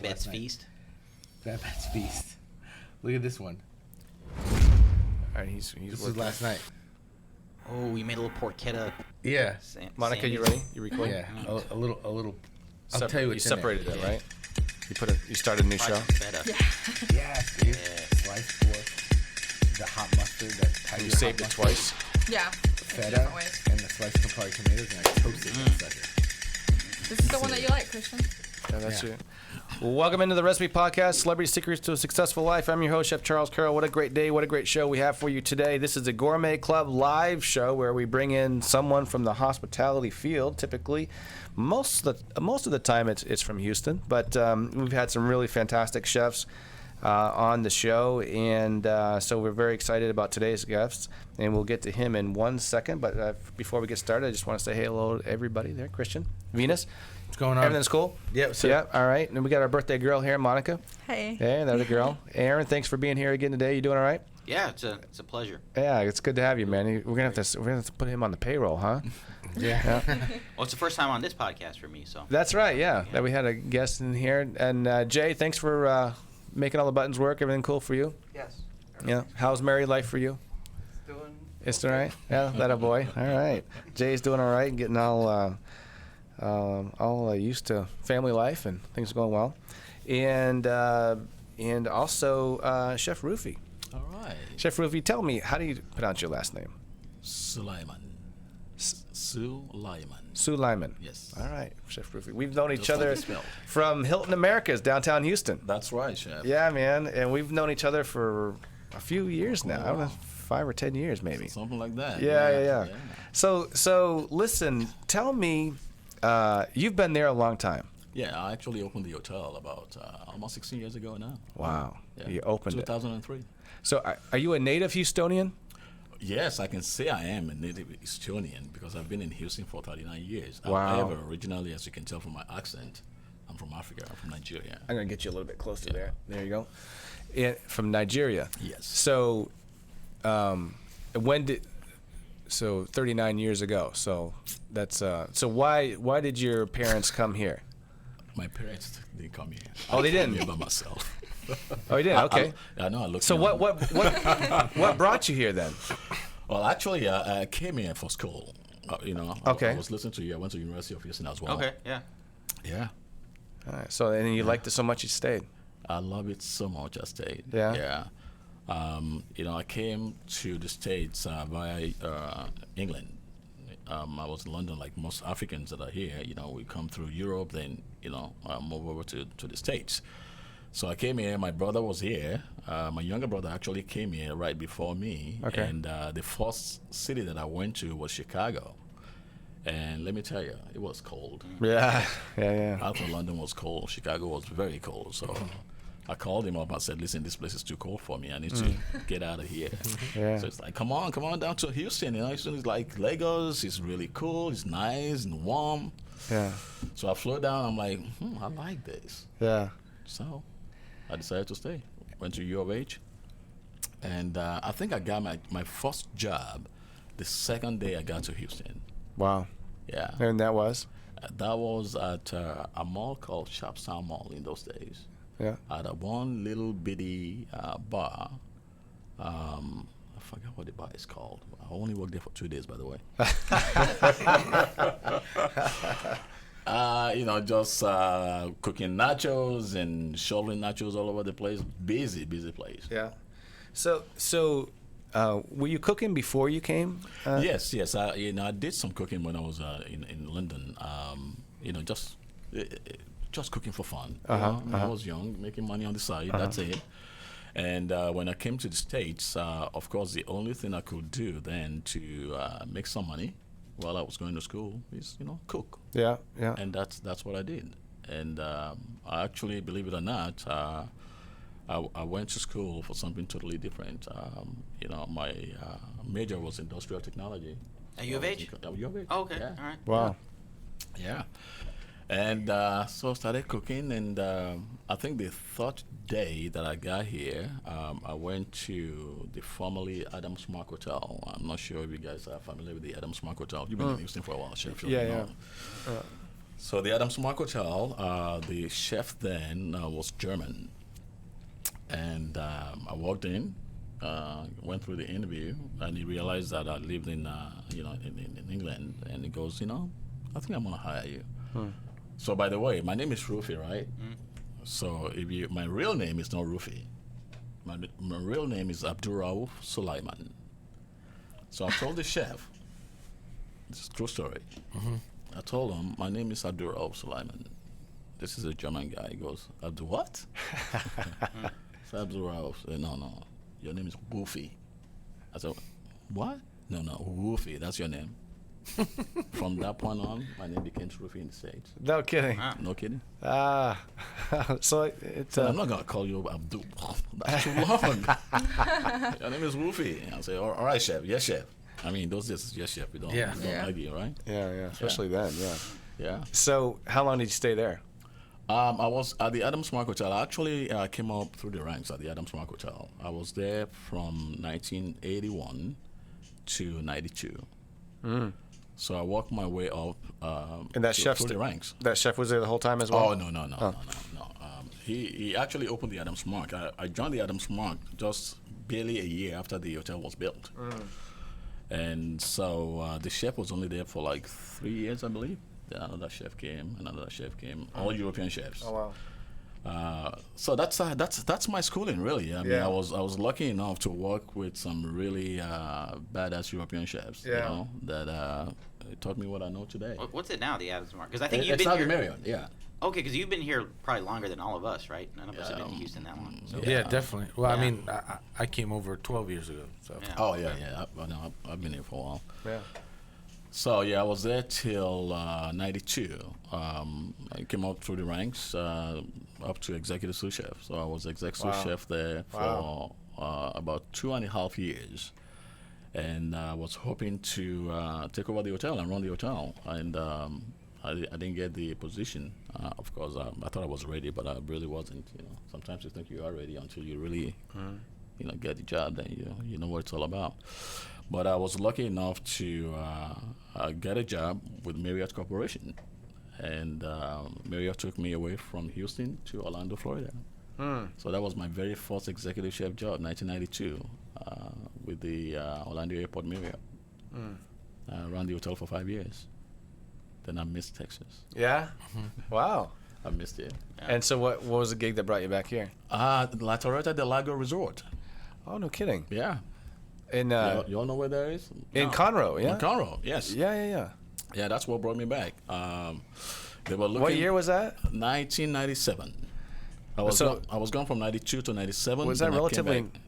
Bat's Feast. Fat Bat's Feast. Look at this one. All right, he's This was last night. Oh, we made a little porchetta. Yeah. Monica, you ready? You recording? Yeah. A little. I'll tell you what's you in separated there. it, right? You started a new show. Feta. Yeah, dude. Sliced pork, the hot mustard, that You saved it twice. Yeah. feta, different ways. and the sliced Campari tomatoes, and I toasted that sucker. This is the one that you like, Christian. Yeah, that's it. Well, welcome into the Recipe Podcast, Celebrity Secrets to a Successful Life. I'm your host, Chef Charles Carroll. What a great day, what a great show we have for you today. This is a Gourmet Club live show where we bring in someone from the hospitality field, typically. Most of the time it's from Houston, but we've had some really fantastic chefs on the show, and so we're very excited about today's guests, and we'll get to him in 1 second. But before we get started, I just want to say hello to everybody there. Christian, Venus. What's going on? Everything's cool? Yep. So Yeah, all right. And we got our birthday girl here, Monica. Hey. Hey, there's a girl. Aaron, thanks for being here again today. You doing all right? Yeah, it's a pleasure. Yeah, it's good to have you, man. We're gonna have to put him on the payroll, huh? yeah. Well, it's the first time on this podcast for me, so. That's right. Yeah, that we had a guest in here. And Jay, thanks for making all the buttons work. Everything cool for you? Yes. Yeah. How's married life for you? Doing. It's all right. Yeah, that a boy. All right. Jay's doing all right, getting all used to family life, and things are going well. And also Chef Rufy. All right. Chef Rufy, tell me, how do you pronounce your last name? Sulaiman. Sulaiman. Sulaiman. Yes. All right, Chef Rufy. We've known each Just like other it's spelled. from Hilton Americas, downtown Houston. That's right, Chef. Yeah, man. And we've known each other for a few years now. I don't know, Wow. 5 or 10 years maybe. Something like that. Yeah. So listen, tell me, you've been there a long time. Yeah, I actually opened the hotel about almost 16 years ago now. Wow. Yeah. You opened 2003. it. So are you a native Houstonian? Yes, I can say I am a native Houstonian because I've been in Houston for 39 years. Wow. However, originally, as you can tell from my accent, I'm from Africa. I'm from Nigeria. I'm going to get you a little bit closer Yeah. there. There you go. From Nigeria. Yes. So, so 39 years ago. So that's so why did your parents come here? My parents didn't come here. Oh, they I came didn't? here by myself. Oh, you did. Okay. I know. I looked. So young. what brought you here then? Well, actually, I came here for school. Okay. I was listening to you. I went to University of Houston as well. Okay, yeah. Yeah. All right. So and you liked it so much you stayed. I love it so much. I stayed. Yeah? Yeah. I came to the States via England. I was in London, like most Africans that are here. We come through Europe, then move over to the States. So I came here. My brother was here. My younger brother actually came here right before me. Okay. And the first city that I went to was Chicago. And let me tell you, it was cold. Yeah. After London was cold, Chicago was very cold. So I called him up. I said, "Listen, this place is too cold for me. I need to get out of here." Yeah. So it's like, come on down to Houston. Houston is like Lagos. It's really cool. It's nice and warm. Yeah. So I flew down. I'm like, I like this. Yeah. So I decided to stay. Went to U of H. And I think I got my first job the second day I got to Houston. Wow. Yeah. And that was? That was at a mall called Shopstown Mall in those days. Yeah. At a one little bitty bar. I forgot what the bar is called. I only worked there for 2 days, by the way. Just cooking nachos and shoveling nachos all over the place. Busy place. Yeah. So were you cooking before you came? Yes. I did some cooking when I was in London. Just cooking for fun. I was young, making money on the side. That's it. And when I came to the States, of course, the only thing I could do then to make some money while I was going to school is, cook. Yeah. And that's what I did. And I actually, believe it or not, I went to school for something totally different. My major was industrial technology. At U of H? U of H. Oh, okay, Yeah. all right. Wow. Yeah. And so I started cooking, and I think the third day that I got here, I went to the formerly Adams Mark Hotel. I'm not sure if you guys are familiar with the Adams Mark Hotel. You've been in Houston for a while, Chef. Yeah. So the Adams Mark Hotel, the chef then was German, and I walked in, went through the interview, and he realized that I lived in in England, and he goes, I think I'm gonna hire you. So by the way, my name is Rufi, right? So my real name is not Rufi. My real name is Abdurrauf Sulaiman. So I told the chef, this is a true story. I told him, my name is Abdurrauf Sulaiman. This is a German guy. He goes, Abdu what? So Abdurrauf said, no, your name is Rufi. I said, what? No, Rufi, that's your name. From that point on, my name became Rufi in the States. No kidding. No kidding. So it's. I'm not gonna call you Abdul. That's too long. Your name is Rufi. I say, all right, chef. Yes, chef. I mean, those days, yes, chef. We don't argue, right? Yeah. Especially then, yeah. Yeah. So how long did you stay there? I was at the Adams Mark Hotel. I actually came up through the ranks at the Adams Mark Hotel. I was there from 1981 to 92. So I worked my way up And that chef through the ranks. That chef was there the whole time as well? Oh, no. He actually opened the Adams Mark. I joined the Adams Mark just barely a year after the hotel was built. And so the chef was only there for like 3 years, I believe. Then another chef came, all European chefs. Oh, wow. So that's my schooling, really. I mean, I was lucky enough to work with some really badass European chefs. Yeah. That taught me what I know today. What's it now, the Adams Mark? Because I think you've It's been now here. the Marriott, yeah. Okay, because you've been here probably longer than all of us, right? None of us have been to Houston that long. So. Yeah, definitely. Well, Yeah. I mean, I came over 12 years ago. So. Yeah. Oh yeah. I've been here for a while. Yeah. So yeah, I was there till 92. I came up through the ranks up to executive sous chef. So I was executive sous chef there for about 2.5 years, and I was hoping to take over the hotel and run the hotel. And I didn't get the position. Of course, I thought I was ready, but I really wasn't. Sometimes you think you are ready until you really, get the job. Then you know what it's all about. But I was lucky enough to get a job with Marriott Corporation, and Marriott took me away from Houston to Orlando, Florida. So that was my very first executive chef job, 1992, with the Orlando Airport Marriott. I ran the hotel for 5 years. Then I missed Texas. Yeah? Wow. I missed it. And so what was the gig that brought you back here? La Torreta del Lago Resort. Oh, no kidding. Yeah. In you all know where that is? in Conroe, yeah? In Conroe, yes. Yeah. Yeah, that's what brought me back. They were looking. What year was that? 1997. I was gone from 92 to 97. Was that then I came relatively... back.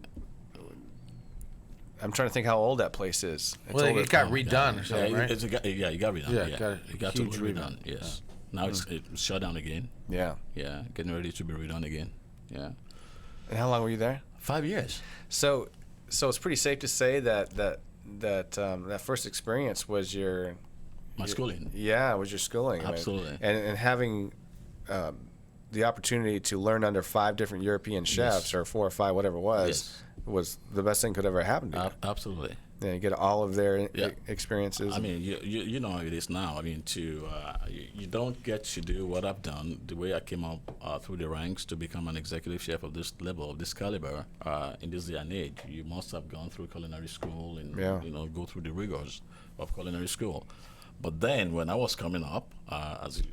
I'm trying to think how old that place is. It's Well, older. it got redone or something, Yeah, right? it got redone. Yeah, Yeah, got a it got huge totally redone. redone. Yes. Now it's shut down again. Yeah. Yeah, getting ready to be redone again. Yeah. And how long were you there? 5 years. So it's pretty safe to say that first experience was your schooling. Yeah, was your schooling. I mean, Absolutely. and having the opportunity to learn under 5 different European chefs, or 4 or 5, whatever it was the best thing could ever happen to you. Absolutely. Yeah, you get all of their Yeah. experiences. I mean, you know how it is now. I mean, you don't get to do what I've done, the way I came up through the ranks to become an executive chef of this level, of this caliber, in this day and age. You must have gone through culinary school and go through the rigors of culinary school. But then, when I was coming up, as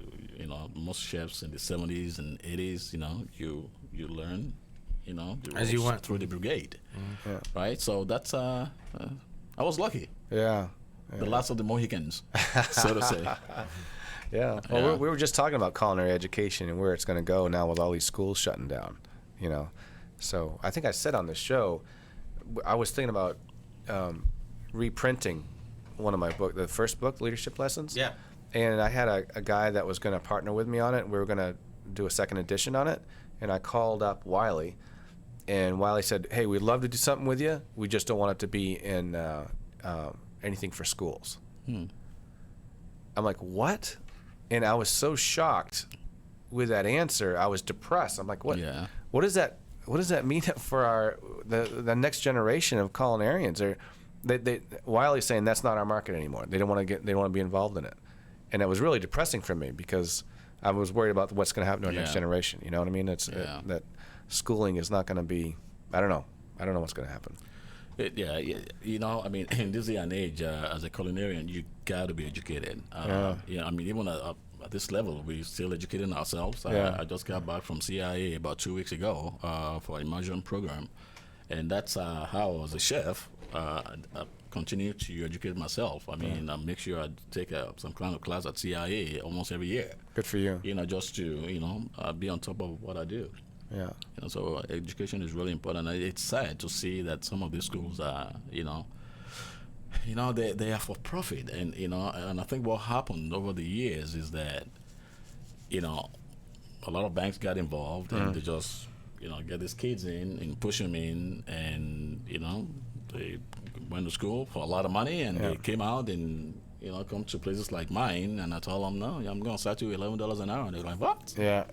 most chefs in the 70s and 80s, you learn, the As you ropes went. through the brigade, Yeah. right? So that's I was lucky. Yeah. The last of the Mohicans, so to say. Yeah. Well, Yeah. we were just talking about culinary education and where it's going to go now with all these schools shutting down, So I think I said on the show, I was thinking about reprinting one of my the first book, Leadership Lessons. Yeah. And I had a guy that was going to partner with me on it. We were going to do a second edition on it. And I called up Wiley. And Wiley said, hey, we'd love to do something with you. We just don't want it to be in anything for schools. I'm like, what? And I was so shocked with that answer. I was depressed. I'm like, what? Yeah. What does that mean for the next generation of culinarians? Wiley's saying that's not our market anymore. They don't want to be involved in it. and it was really depressing for me because I was worried about what's going to happen to our next Yeah. generation. You know what I mean? It's Yeah. that schooling is not going to be. I don't know what's going to happen. Yeah, you know, I mean, in this day and age, as a culinarian, you got to be educated. I mean, even at this level, we're still educating ourselves. Yeah. I just got back from CIA about 2 weeks ago for an immersion program, and that's how, as a chef, I continue to educate myself. I mean, I make sure I take some kind of class at CIA almost every year. Good for you. You know, just to be on top of what I do. Yeah. You know, so education is really important. It's sad to see that some of these schools are, they are for profit, and and I think what happened over the years is that, a lot of banks got involved and they just, get these kids in and push them in, and they went to school for a lot of money, and they came out and come to places like mine, and I told them, no, I'm going to start you $11 an hour. And they're like, what? Yeah.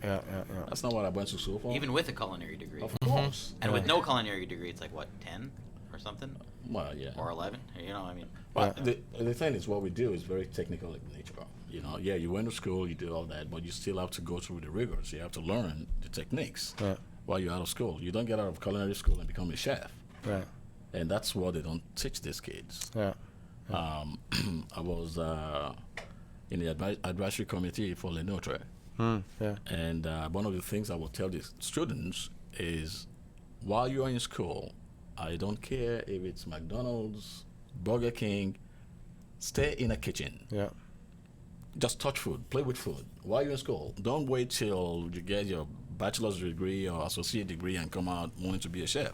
That's not what I went to school for. Even with a culinary degree. Of course. And with no culinary degree, it's like, what, 10 or something? Well, yeah. Or 11? I mean. But the thing is, what we do is very technical in nature. You went to school, you did all that, but you still have to go through the rigors. You have to learn the techniques while you're out of school. You don't get out of culinary school and become a chef. Right. And that's what they don't teach these kids. Yeah. I was in the advisory committee for Le Notre. Yeah. And one of the things I will tell the students is, while you're in school, I don't care if it's McDonald's, Burger King, stay in a kitchen. Yeah. Just touch food, play with food while you're in school. Don't wait till you get your bachelor's degree or associate degree and come out wanting to be a chef.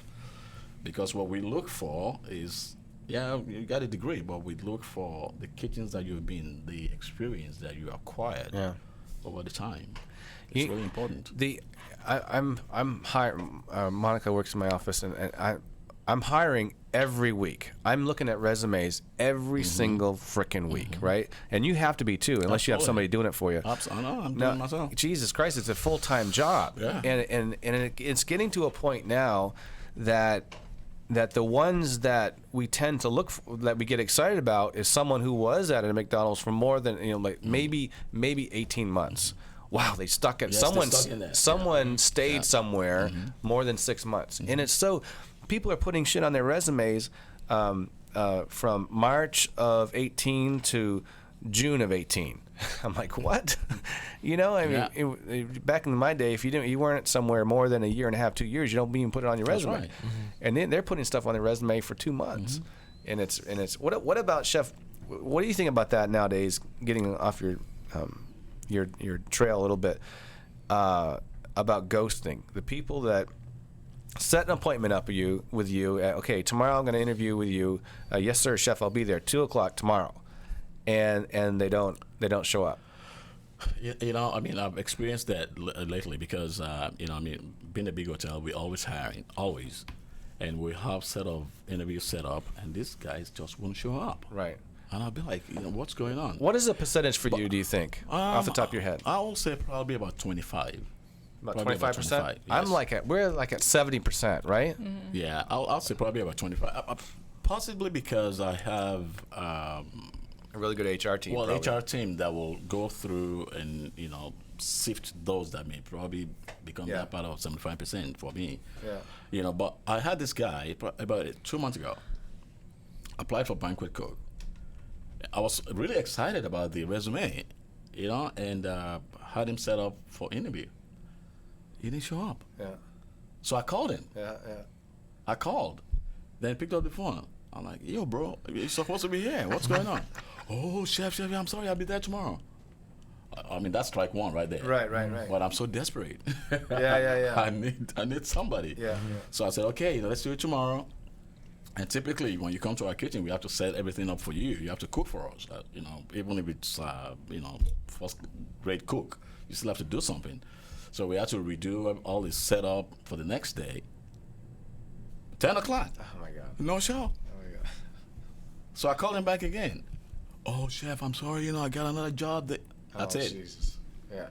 Because what we look for is, you got a degree, but we look for the kitchens that you've been, the experience that you acquired over the time. It's really important. I'm hiring. Monica works in my office, and I'm hiring every week. I'm looking at resumes every single frickin' week, right? And you have to be too, unless you have somebody doing it for you. I know, I'm doing it myself. Jesus Christ, it's a full-time job. Yeah. And it's getting to a point now that the ones that we tend to look for, that we get excited about, is someone who was at a McDonald's for more than maybe 18 months. Wow, they stuck it. Yes, Someone they stuck in there. someone stayed somewhere more than 6 months, and it's so people are putting shit on their resumes from March of 18 to June of 18. I'm like, what? Back in my day, if you weren't somewhere more than a year and a half, 2 years, you don't even put it on your resume. That's right. And then they're putting stuff on their resume for 2 months, and it's what about chef? What do you think about that nowadays? Getting off your trail a little bit about ghosting the people that set an appointment up with you. Okay, tomorrow I'm going to interview with you. Yes, sir, chef. I'll be there 2:00 tomorrow, and they don't show up. I've experienced that lately because, being a big hotel, we always hiring, always. And we have set of interviews set up, and these guys just won't show up. Right. And I'll be like, what's going on? What is the percentage for you, do you think, off the top of your head? I will say probably about 25. About Probably 25%? about 25, yes. We're like at 70%, right? Yeah, I'll say probably about 25. Possibly because I have A really good HR team. well, probably. HR team that will go through and sift those that may probably become that part of 75% for me. Yeah. But I had this guy about 2 months ago. Applied for banquet cook. I was really excited about the resume, and had him set up for interview. He didn't show up, Yeah. so I called him. Yeah. I called, then picked up the phone. I'm like, yo, bro, you're supposed to be here. What's going on? Oh, chef, I'm sorry, I'll be there tomorrow. I mean, that's strike one right there. Right. But I'm so desperate. Yeah. I need somebody. Yeah. So I said, okay, let's do it tomorrow. And typically, when you come to our kitchen, we have to set everything up for you. You have to cook for us. Even if it's first grade cook, you still have to do something. So we had to redo all this setup for the next day. 10 o'clock. Oh my God. No show. Oh my God. So I called him back again. Oh, chef, I'm sorry. I got another job. That's it. Jesus. Yeah.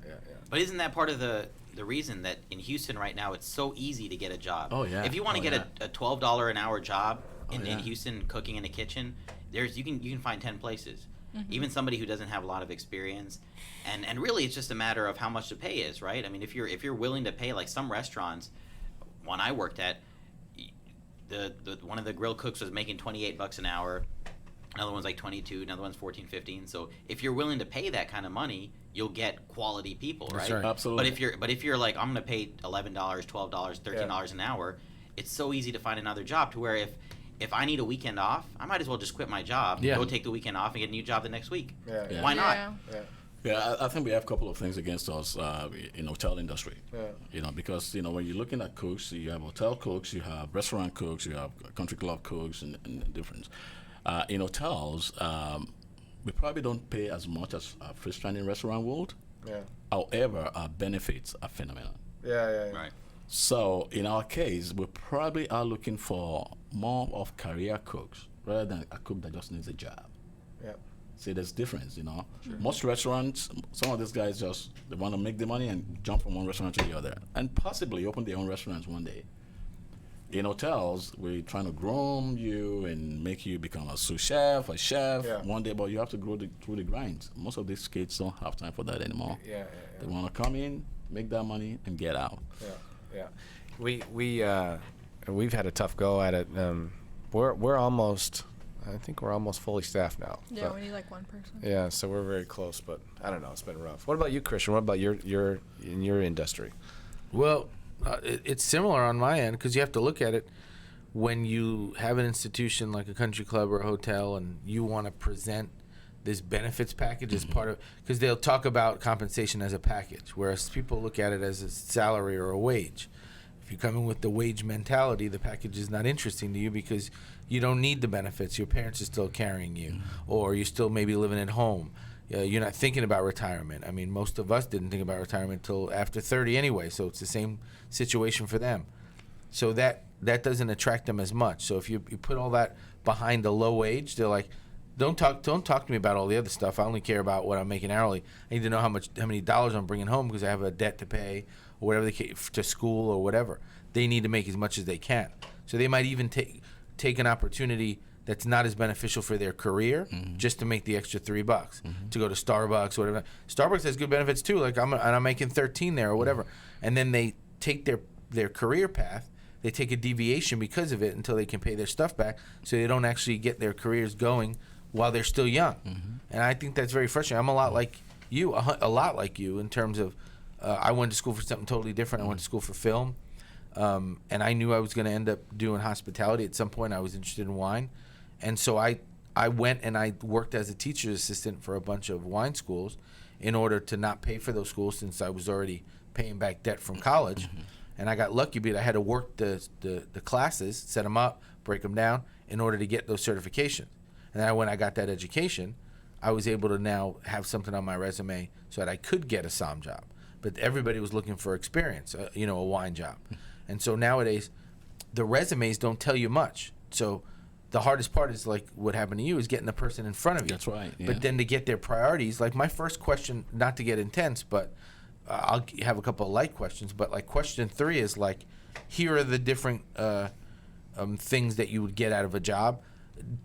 But isn't that part of the reason that in Houston right now it's so easy to get a job? Oh, yeah. If you want to get a $12 an hour job in yeah. Houston cooking in a kitchen, you can find 10 places. even somebody who doesn't have a lot of experience. And really, it's just a matter of how much the pay is, right? I mean, if you're willing to pay, like some restaurants, one I worked at, the one of the grill cooks was making $28 an hour. Another one's like 22, another one's 14, 15. So if you're willing to pay that kind of money, you'll get quality people, right? That's right. Absolutely. But if you're like, I'm going to pay $11, $12, $13 an hour, it's so easy to find another job to where if I need a weekend off, I might as well just quit my job, Yeah. go take the weekend off and get a new job the next week. Yeah. Why not? Yeah. Yeah, I think we have a couple of things against us in the hotel industry. Yeah. Because when you're looking at cooks, you have hotel cooks, you have restaurant cooks, you have country club cooks, and different. In hotels, we probably don't pay as much as a freestanding restaurant would. Yeah. However, our benefits are phenomenal. Yeah. Right. So in our case, we probably are looking for more of career cooks rather than a cook that just needs a job. Yeah. See, there's difference, Most restaurants, some of these guys they want to make the money and jump from one restaurant to the other, and possibly open their own restaurants one day. In hotels, we're trying to groom you and make you become a sous chef, a chef one day, but you have to go through the grinds. Most of these kids don't have time for that anymore. Yeah. They want to come in, make that money, and get out. Yeah. We've had a tough go at it. We're almost. I think we're almost fully staffed now. Yeah, but- we need like one person. Yeah, so we're very close, but I don't know. It's been rough. What about you, Christian? What about your in your industry? Well, it's similar on my end because you have to look at it when you have an institution like a country club or a hotel and you want to present this benefits package as part of, because they'll talk about compensation as a package, whereas people look at it as a salary or a wage. If you come in with the wage mentality, the package is not interesting to you because you don't need the benefits. Your parents are still carrying you, or you're still maybe living at home. You're not thinking about retirement. I mean, most of us didn't think about retirement until after 30 anyway, so it's the same situation for them. So that doesn't attract them as much. So if you put all that behind the low wage, they're like, don't talk to me about all the other stuff. I only care about what I'm making hourly. I need to know how many dollars I'm bringing home because I have a debt to pay or whatever the case, to school or whatever. They need to make as much as they can. So they might even take an opportunity that's not as beneficial for their career just to make the extra $3 to go to Starbucks or whatever. Starbucks has good benefits too. Like I'm making 13 there or whatever. And then they take their career path. They take a deviation because of it until they can pay their stuff back, so they don't actually get their careers going while they're still young. And I think that's very frustrating. I'm a lot like you, in terms of I went to school for something totally different. I went to school for film, and I knew I was going to end up doing hospitality at some point. I was interested in wine, and so I went and I worked as a teacher's assistant for a bunch of wine schools in order to not pay for those schools since I was already paying back debt from college. And I got lucky because I had to work the classes, set them up, break them down in order to get those certifications. And then when I got that education, I was able to now have something on my resume so that I could get a SOM job. But everybody was looking for experience, a wine job. And so nowadays, the resumes don't tell you much. So the hardest part is like what happened to you is getting the person in front of you. That's right. Yeah. But then to get their priorities, like my first question, not to get intense, but I'll have a couple of light questions, but like question 3 is like, here are the different things that you would get out of a job.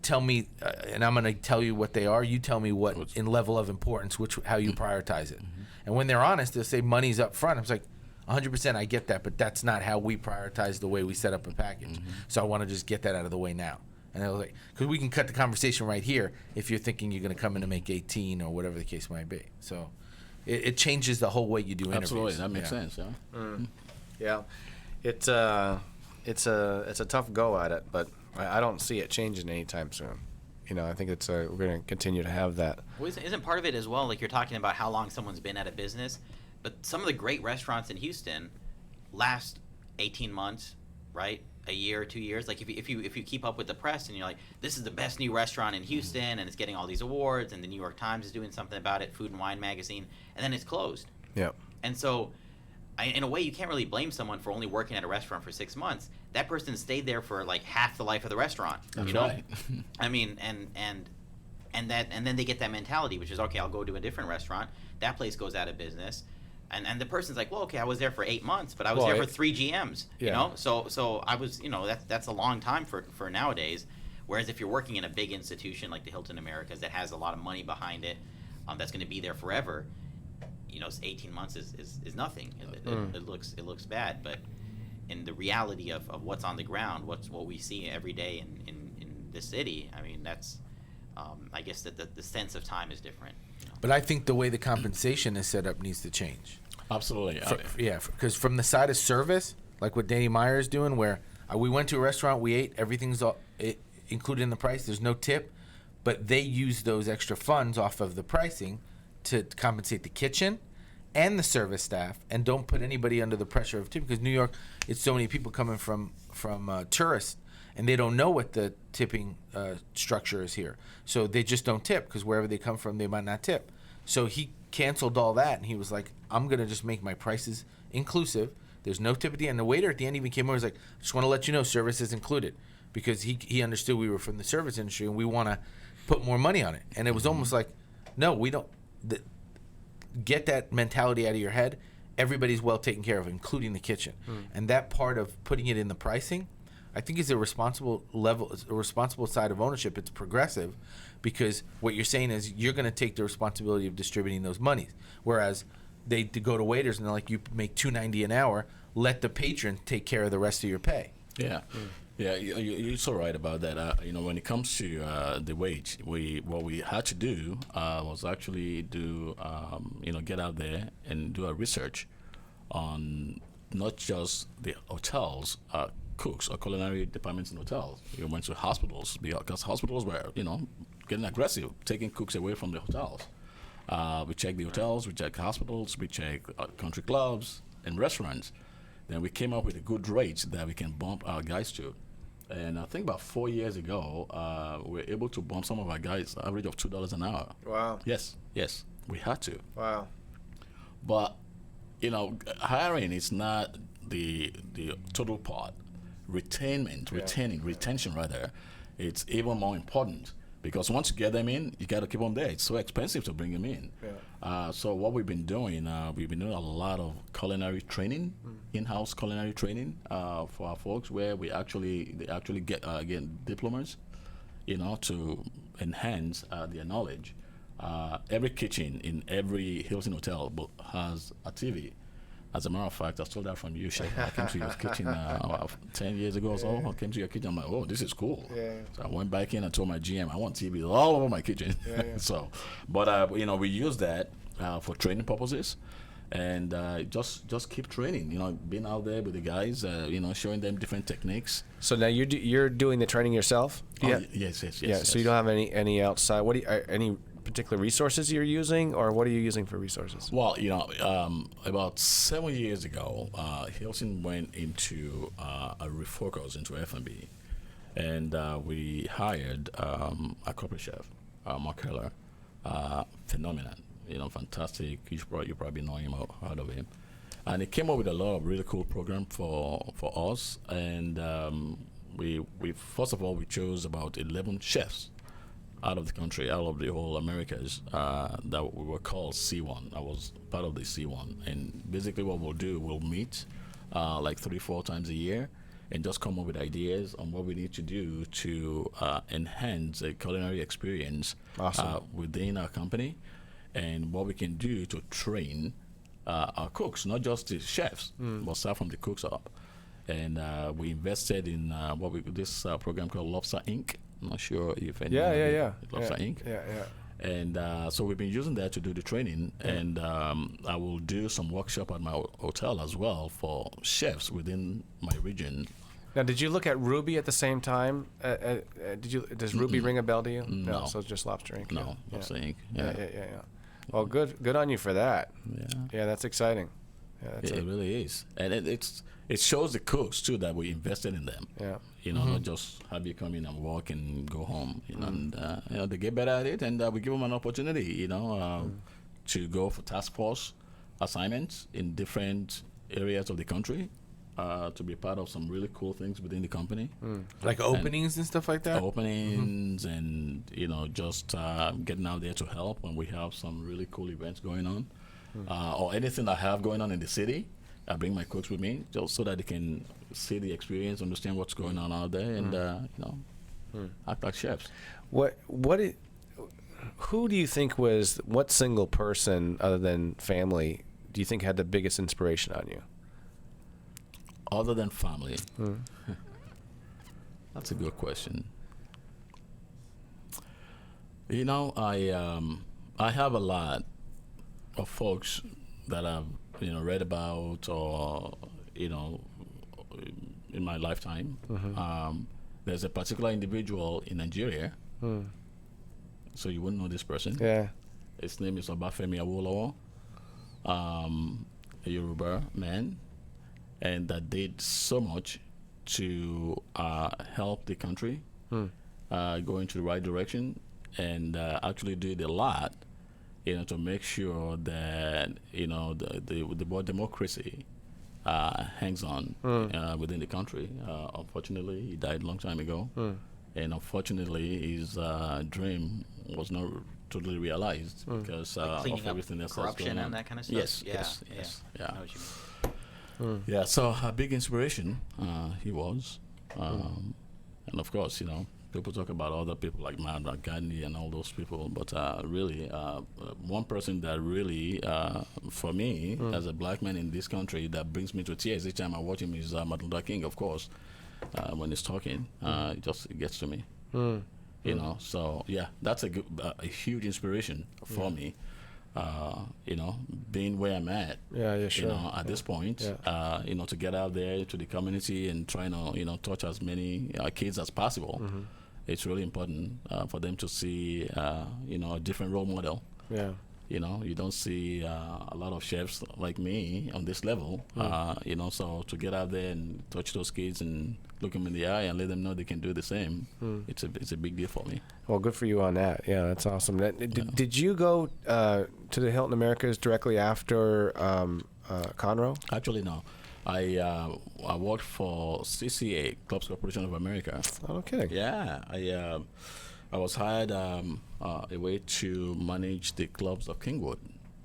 Tell me, and I'm going to tell you what they are. You tell me what in level of importance, how you prioritize it. And when they're honest, they'll say money's up front. I was like, 100% I get that, but that's not how we prioritize the way we set up a package. So I want to just get that out of the way now. And I was like, because we can cut the conversation right here if you're thinking you're going to come in to make 18 or whatever the case might be. So it changes the whole way you do interviews. Absolutely, that makes sense. Yeah. Yeah, it's a tough go at it, but I don't see it changing anytime soon. I think we're going to continue to have that. Well, isn't part of it as well, like you're talking about how long someone's been at a business, but some of the great restaurants in Houston last 18 months, right? A year, 2 years. Like if you keep up with the press and you're like, this is the best new restaurant in Houston and it's getting all these awards and the New York Times is doing something about it, Food and Wine magazine, and then it's closed. Yeah. And so in a way, you can't really blame someone for only working at a restaurant for 6 months. That person stayed there for like half the life of the restaurant. That's you know? right. I mean, and then they get that mentality, which is, okay, I'll go to a different restaurant. That place goes out of business. And the person's like, well, okay, I was there for 8 months, but I was there for 3 GMs, Yeah. you know? So I was, that's a long time for nowadays. Whereas if you're working in a big institution like the Hilton Americas that has a lot of money behind it, that's going to be there forever, 18 months is nothing. It looks bad, but in the reality of what's on the ground, what we see every day in the city, I mean, that's I guess that the sense of time is different. But I think the way the compensation is set up needs to change. Absolutely. Because from the side of service, like what Danny Meyer is doing, where we went to a restaurant, we ate, everything's included in the price, there's no tip, but they use those extra funds off of the pricing to compensate the kitchen and the service staff, and don't put anybody under the pressure of tip, because New York, it's so many people coming from tourists, and they don't know what the tipping structure is here. So they just don't tip, because wherever they come from, they might not tip. So he canceled all that, and he was like, I'm going to just make my prices inclusive. There's no tip at the end. The waiter at the end even came over and was like, I just want to let you know service is included, because he understood we were from the service industry, and we want to put more money on it. And it was almost like, no, we don't. Get that mentality out of your head. Everybody's well taken care of, including the kitchen. And that part of putting it in the pricing, I think is a responsible side of ownership. It's progressive, because what you're saying is you're going to take the responsibility of distributing those monies. Whereas they go to waiters and they're like, you make $2.90 an hour. Let the patron take care of the rest of your pay. Yeah. Yeah, you're so right about that. When it comes to the wage, what we had to do was actually get out there and do a research on not just the hotels, cooks or culinary departments in hotels. We went to hospitals, because hospitals were, getting aggressive, taking cooks away from the hotels. We checked the hotels, we checked hospitals, we checked country clubs and restaurants. Then we came up with a good rate that we can bump our guys to. And I think about 4 years ago, we were able to bump some of our guys average of $2 an hour. Wow. Yes, we had to. Wow. But, hiring is not the total part. Retention rather, it's even more important. Because once you get them in, you got to keep them there. It's so expensive to bring them in. Yeah. So what we've been doing a lot of culinary training, in-house culinary training for our folks, where they actually get diplomas, to enhance their knowledge. Every kitchen in every Hilton hotel has a TV. As a matter of fact, I stole that from you, Chef. I came to your kitchen 10 years ago or so. I came to your kitchen. I'm like, oh, this is cool. Yeah. So I went back in and told my GM, I want TVs all over my kitchen. Yeah. But we use that for training purposes. And just keep training, being out there with the guys, showing them different techniques. So now you're doing the training yourself? Yes. Yeah, so you don't have any outside, any particular resources you're using, or what are you using for resources? Well, about 7 years ago, Hilton went into a refocus into F&B, and we hired a corporate chef, Mark Heller, phenomenal, fantastic. You probably know him or heard of him, and he came up with a lot of really cool program for us. And we first of all we chose about 11 chefs out of the country, out of the whole Americas, that we were called C1. I was part of the C1. And basically what we'll do, we'll meet like 3-4 times a year and just come up with ideas on what we need to do to enhance the culinary experience within our company, and what we can do to train our cooks, not just the chefs, but start from the cooks up. And we invested in this program called Lobster Inc. I'm not sure if any Lobster Inc. Yeah. And so we've been using that to do the training, and I will do some workshop at my hotel as well for chefs within my region. Now, did you look at Ruby at the same time? Does Ruby ring a bell to you? No. So it's just Lobster Inc. No, Lobster Inc. Yeah. Well, good on you for that. Yeah, that's exciting. Yeah, it really is, and it shows the cooks too that we invested in them. Yeah. Not just have you come in and work and go home. And they get better at it, and we give them an opportunity. To go for task force assignments in different areas of the country, to be part of some really cool things within the company, like openings and stuff like that. Openings, and just getting out there to help when we have some really cool events going on, or anything I have going on in the city. I bring my cooks with me just so that they can see the experience, understand what's going on out there, and act like chefs. Who do you think what single person other than family do you think had the biggest inspiration on you? Other than family, that's a good question. You know, I have a lot of folks that I've read about or in my lifetime. There's a particular individual in Nigeria. So you wouldn't know this person. Yeah. His name is Obafemi Awolowo, a Yoruba man, and that did so much to help the country go into the right direction, and actually did a lot, to make sure that the word democracy hangs on within the country. Unfortunately, he died a long time ago, and unfortunately, his dream was not totally realized because Like of cleaning everything up else corruption that's going on. and that kind of stuff. Yes, Yeah, yes, I know what you mean. yeah. So a big inspiration he was, and of course, people talk about other people like Mahatma Gandhi and all those people, but really, one person that really, for me, as a black man in this country, that brings me to tears each time I watch him is Martin Luther King, of course. When he's talking, it gets to me. So yeah, that's a huge inspiration for me. Being where I'm at, sure. at this point, to get out there to the community and trying to, touch as many kids as possible. It's really important for them to see, a different role model. Yeah. You don't see a lot of chefs like me on this level, so to get out there and touch those kids and look them in the eye and let them know they can do the same, it's a big deal for me. Well, good for you on that. Yeah, that's awesome. Did you go to the Hilton Americas directly after Conroe? Actually, no. I worked for CCA, Clubs Corporation of America. Oh, no kidding. Yeah, I was hired a way to manage the clubs of Kingwood,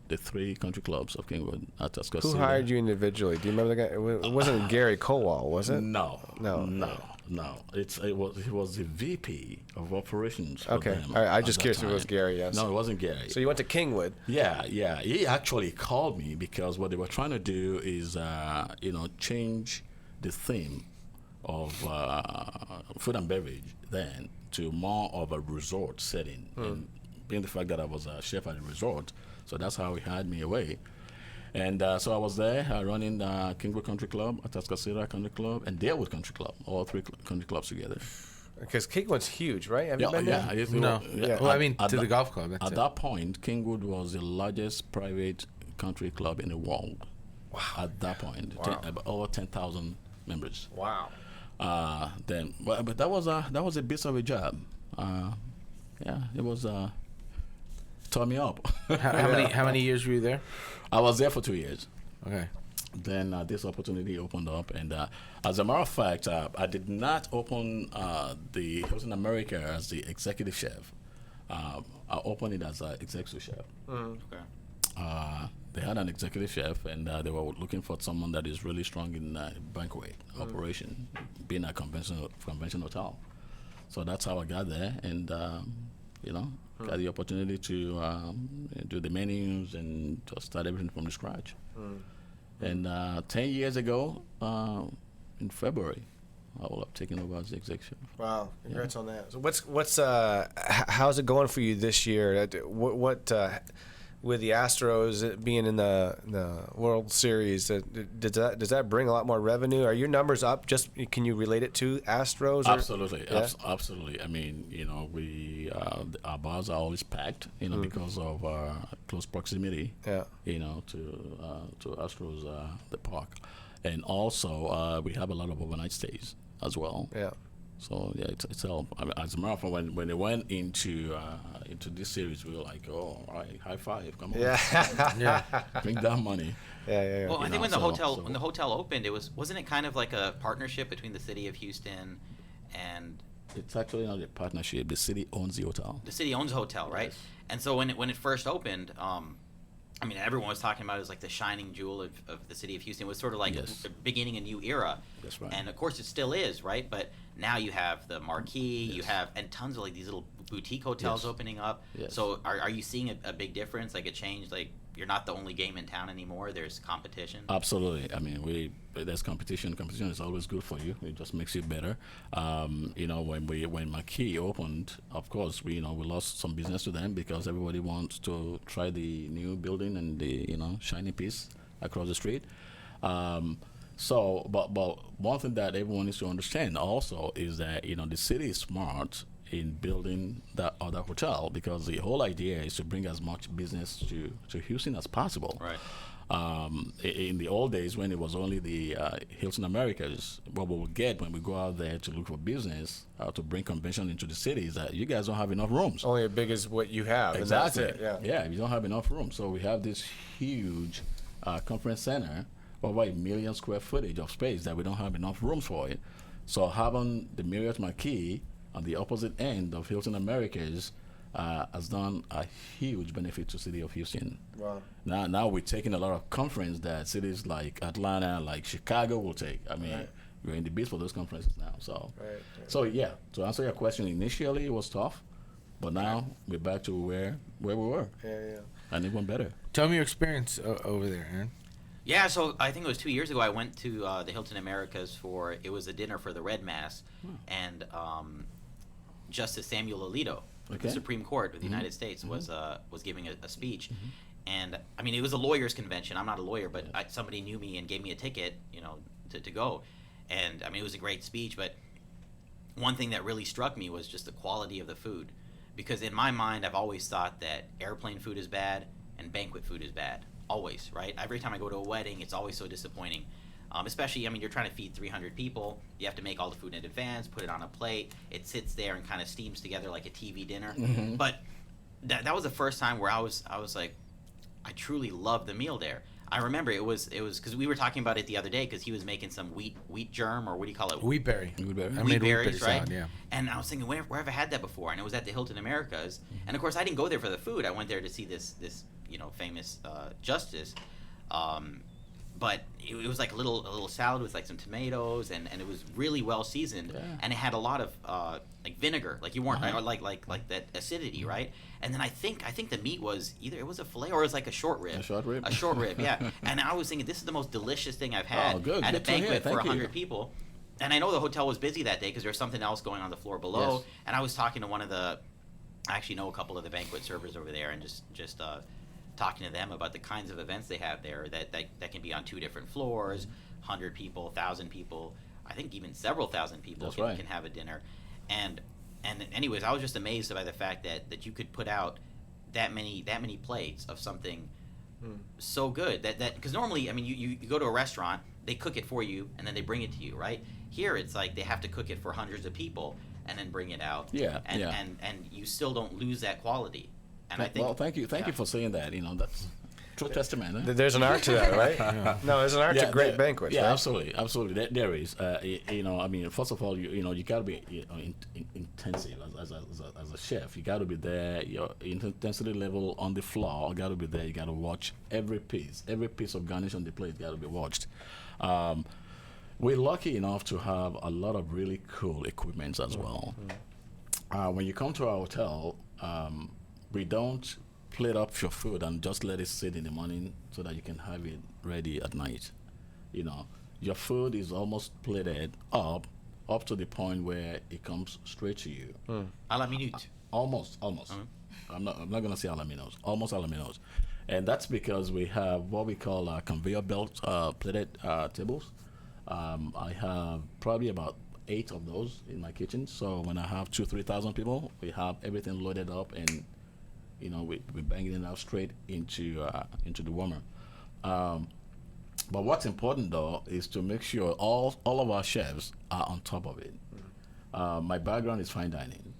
the 3 country clubs of Kingwood at Tascasila. Who hired you individually? Do you remember the guy? It wasn't Gary Kowal, was it? No. He was the VP of operations. For Okay. them All right. I at just that curious if it time. was Gary. Yes. No, it wasn't Gary. So you went to Kingwood. Yeah. He actually called me because what they were trying to do is, change the theme of food and beverage then to more of a resort setting. And being the fact that I was a chef at a resort, so that's how he hired me away. And so I was there running Kingwood Country Club, Atascocita Country Club, and Deerwood Country Club, all 3 country clubs together. Because Kingwood's huge, right? Have you been there? No. Yeah. Well, I mean, At to the that- golf club. That's At it. that point, Kingwood was the largest private country club in the world. Wow. At that point, about over 10,000 members. Wow. But that was a bit of a job. It was tore me up. How many years were you there? I was there for 2 years. Okay. Then this opportunity opened up, and as a matter of fact, I did not open the Hilton America as the executive chef. I opened it as an executive chef. Okay. They had an executive chef, and they were looking for someone that is really strong in banquet operation, being a convention hotel. So that's how I got there, and got the opportunity to do the menus and just start everything from the scratch. And 10 years ago, in February, I will have taken over as the executive. Wow, congrats on that. So how's it going for you this year? What with the Astros being in the World Series, does that bring a lot more revenue? Are your numbers up? Just can you relate it to Astros? Absolutely, Yeah? absolutely. I mean, we our bars are always packed, because of our close proximity. Yeah. To Astros, the park, and also we have a lot of overnight stays as well. Yeah. So yeah, it's helped. I mean, as a matter of fact, when they went into this series, we were like, oh, all right, high five, come on, Yeah. bring that money. Yeah. Well, I think when so- the hotel opened, wasn't it kind of like a partnership between the city of Houston and It's actually not a partnership. The city owns the hotel. the city owns the hotel, right? Yes. And so when it first opened, I mean, everyone was talking about it as like the shining jewel of the city of Houston. It was sort of like Yes. beginning a new era. That's right. And of course, it still is, right? But now you have the Marquee, you Yes. have, and tons of like these little boutique hotels Yes. opening up. Yes. So are you seeing a big difference, like a change? Like you're not the only game in town anymore. There's competition. Absolutely. I mean, there's competition. Competition is always good for you. It just makes you better. When Marquee opened, of course, we lost some business to them because everybody wants to try the new building and the shiny piece across the street. But one thing that everyone needs to understand also is that the city is smart in building that other hotel because the whole idea is to bring as much business to Houston as possible. Right. In the old days when it was only the Hilton Americas, what we will get when we go out there to look for business, to bring convention into the city is that you guys don't have enough rooms. Only as big as what you have. Exactly. And that's it. Yeah, you don't have enough room. So we have this huge conference center, over 1 million square footage of space that we don't have enough rooms for it. So having the Marriott Marquis on the opposite end of Hilton Americas has done a huge benefit to city of Houston. Wow. Now we're taking a lot of conference that cities like Atlanta, like Chicago will take. I mean, Right. we're in the biz for those conferences now. So, Right. so yeah. To answer your question, initially it was tough, but now we're back to where we were, Yeah. and even better. Tell me your experience over there, Aaron. Yeah, so I think it was 2 years ago. I went to the Hilton Americas it was a dinner for the Red Mass, and Justice Samuel Alito, of the Okay. Supreme Court of the United States, was giving a speech, and I mean it was a lawyers' convention. I'm not a lawyer, but somebody knew me and gave me a ticket, to go, and I mean it was a great speech. But one thing that really struck me was just the quality of the food, because in my mind I've always thought that airplane food is bad and banquet food is bad. Always, right? Every time I go to a wedding, it's always so disappointing. Especially, I mean, you're trying to feed 300 people. You have to make all the food in advance, put it on a plate. It sits there and kind of steams together like a TV dinner. But that was the first time where I was like, I truly loved the meal there. I remember it was because we were talking about it the other day because he was making some wheat germ, or what do you call it? Wheatberry. Wheatberry. I Wheat made berries, wheatberry right? salad, yeah. And I was thinking, where have I had that before? And it was at the Hilton Americas. And of course, I didn't go there for the food. I went there to see this famous justice. But it was like a little salad with like some tomatoes, and it was really well seasoned, Yeah. and it had a lot of like vinegar, like you weren't or like that acidity, right? And then I think the meat was either it was a fillet or it was like a short rib. A short rib? A short rib, yeah. And I was thinking this is the most delicious thing I've had Oh, good. at a Good to hear. banquet for Thank you. 100 people. And I know the hotel was busy that day because there was something else going on the floor below. Yes. And I was talking to I actually know a couple of the banquet servers over there, and just talking to them about the kinds of events they have there that can be on 2 different floors, 100 people, 1,000 people. I think even several thousand people That's right. can have a dinner. And anyways, I was just amazed by the fact that you could put out that many plates of something so good that because normally, I mean, you go to a restaurant, they cook it for you and then they bring it to you, right? Here it's like they have to cook it for hundreds of people and then bring it out. Yeah, and yeah. and you still don't lose that quality. And I think Well, thank you for saying that. That's true testament. Huh? There's an art to that, right? No, there's an art to great banquets. Yeah, right? absolutely. There is. I mean, first of all, you got to be intensive as a chef. You got to be there. Your intensity level on the floor got to be there. You got to watch every piece of garnish on the plate got to be watched. We're lucky enough to have a lot of really cool equipment as well. When you come to our hotel, we don't plate up your food and just let it sit in the morning so that you can have it ready at night. Your food is almost plated up to the point where it comes straight to you. à la minute. Almost. I'm not gonna say alaminos. Almost alaminos, and that's because we have what we call conveyor belt plated tables. I have probably about 8 of those in my kitchen. So when I have 2,000-3,000 people, we have everything loaded up, and we banging it out straight into the warmer. But what's important though is to make sure all of our chefs are on top of it. My background is fine dining.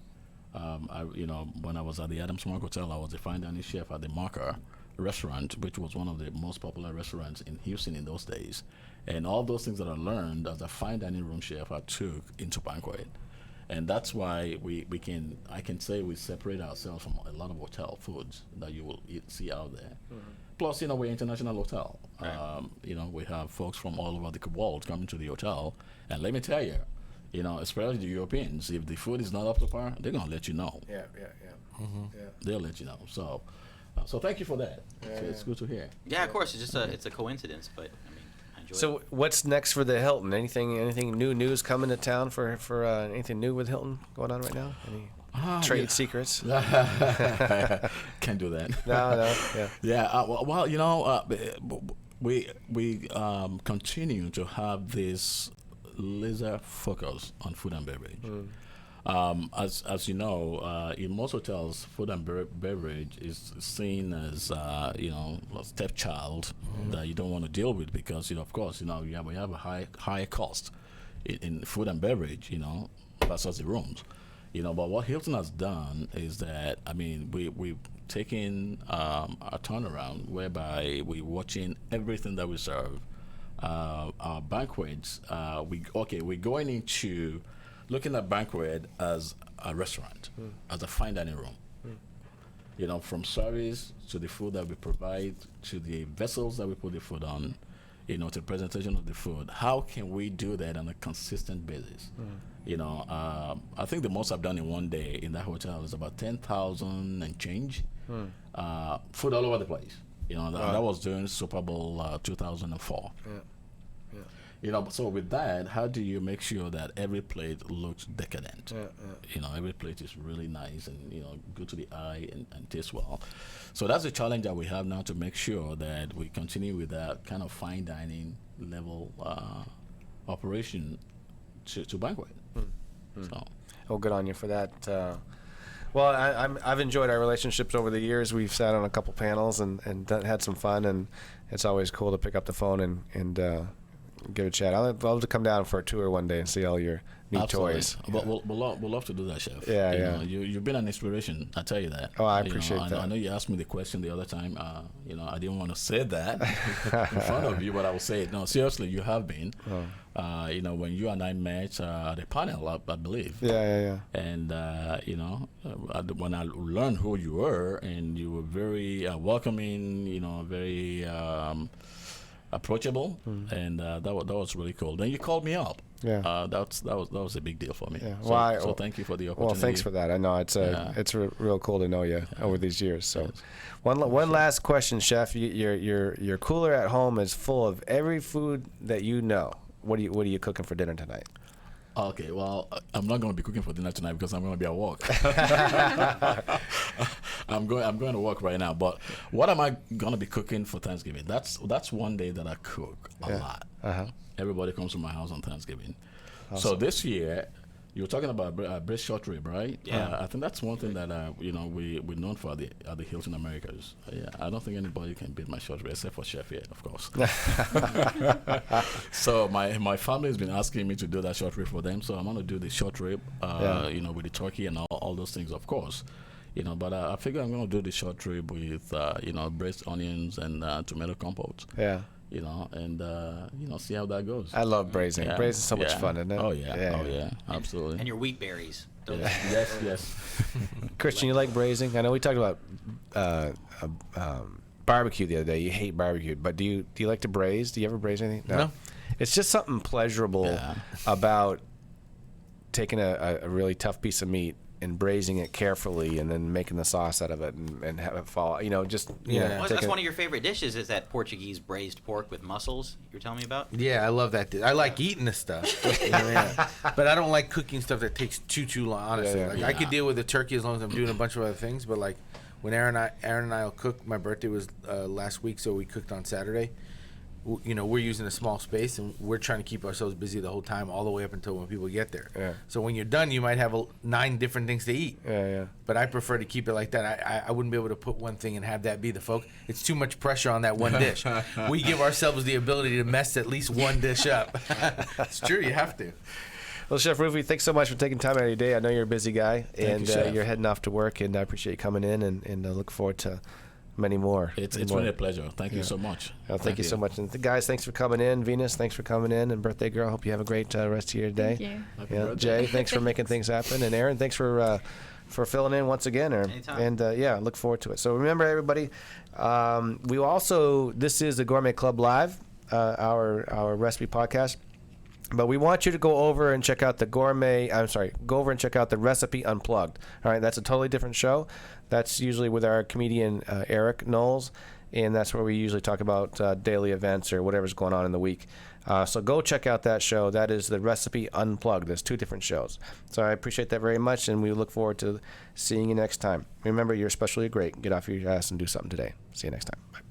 When I was at the Adams Mark Hotel, I was a fine dining chef at the Marker restaurant, which was one of the most popular restaurants in Houston in those days. And all those things that I learned as a fine dining room chef, I took into banquet. And that's why I can say we separate ourselves from a lot of hotel foods that you will see out there. plus, we're an international hotel. Right. We have folks from all over the world coming to the hotel. And let me tell you, especially the Europeans, if the food is not up to par, they're going to let you know. Yeah. They'll let you know. So thank you for that. It's good to hear. Yeah, of course. It's a coincidence, but I mean, I enjoy it. So what's next for the Hilton? Anything new news coming to town for anything new with Hilton going on right now? Any trade secrets? Can't do that. No. Yeah. Yeah. We continue to have this laser focus on food and beverage. As you know, in most hotels, food and beverage is seen as a stepchild that you don't want to deal with because of course we have a high cost in food and beverage versus the rooms. But what Hilton has done is that we've taken a turnaround whereby we're watching everything that we serve. Our banquets, we're going into looking at banquet as a restaurant, as a fine dining room. From service to the food that we provide, to the vessels that we put the food on, to the presentation of the food. How can we do that on a consistent basis? I think the most I've done in one day in that hotel is about 10,000 and change. Food all over the place. That was during Super Bowl 2004. So with that, how do you make sure that every plate looks decadent? Every plate is really nice and good to the eye and tastes well. So that's the challenge that we have now to make sure that we continue with that kind of fine dining level operation to banquet. So. Well, good on you for that. I've enjoyed our relationships over the years. We've sat on a couple panels and had some fun, and it's always cool to pick up the phone and give a chat. I'd love to come down for a tour one day and see all your new toys. But we'll love to do that, Chef. Yeah. You've been an inspiration. I tell you that. Oh, I appreciate that. I know you asked me the question the other time. I didn't want to say that in front of you, but I will say it. No, seriously, you have been. When you and I met at a panel, I believe. Yeah. And when I learned who you were, and you were very welcoming, very approachable, and that was really cool. Then you called me up. Yeah. That was a big deal for me. Yeah. So thank you for the opportunity. Well, thanks for that. I know it's real cool to know you over these years. So, one last question, Chef. Your cooler at home is full of every food that you know. What are you cooking for dinner tonight? Okay, well, I'm not going to be cooking for dinner tonight because I'm going to be at work. I'm going to work right now. But what am I going to be cooking for Thanksgiving? That's one day that I cook a lot. Everybody comes to my house on Thanksgiving. Awesome. So this year, you were talking about braised short rib, right? Yeah. I think that's one thing that we're known for at the Hilton Americas. Yeah, I don't think anybody can beat my short rib except for Chef here, of course. So my family has been asking me to do that short rib for them, so I'm going to do the short rib, with the turkey and all those things, of course. But I figure I'm going to do the short rib with braised onions and tomato compote. Yeah. And see how that goes. I love braising. Yeah. Braising is so much fun, isn't it? Oh yeah, absolutely. And your wheat berries. Yes. Christian, you like braising? I know we talked about barbecue the other day. You hate barbecue, but do you like to braise? Do you ever braise anything? No. It's just something pleasurable about taking a really tough piece of meat and braising it carefully, and then making the sauce out of it and have it fall. Well, that's one of your favorite dishes, is that Portuguese braised pork with mussels you're telling me about? Yeah, I love that. I like eating this stuff, but I don't like cooking stuff that takes too long. Honestly, I could deal with the turkey as long as I'm doing a bunch of other things. But like when Aaron and I will cook. My birthday was last week, so we cooked on Saturday. We're using a small space, and we're trying to keep ourselves busy the whole time, all the way up until when people get there. Yeah. So when you're done, you might have 9 different things to eat. Yeah. But I prefer to keep it like that. I wouldn't be able to put one thing and have that be the focus. It's too much pressure on that one dish. We give ourselves the ability to mess at least one dish up. It's true. You have to. Well, Chef Rufy, thanks so much for taking time out of your day. I know you're a busy guy, and you're heading off to work, and I appreciate you coming in, and I look forward to many more. It's really a pleasure. Thank you so much. Thank you so much. And guys, thanks for coming in. Venus, thanks for coming in. And birthday girl, hope you have a great rest of your day. Thank you. Jay, thanks for making things happen. And Aaron, thanks for for filling in once again. Anytime. And yeah, look forward to it. So remember, everybody, this is the Gourmet Club Live, our recipe podcast. But we want you to go over and check out go over and check out the Recipe Unplugged. All right, that's a totally different show. That's usually with our comedian Eric Knowles, and that's where we usually talk about daily events or whatever's going on in the week. So go check out that show. That is the Recipe Unplugged. There's 2 different shows. So I appreciate that very much, and we look forward to seeing you next time. Remember, you're especially great. Get off your ass and do something today. See you next time. Bye.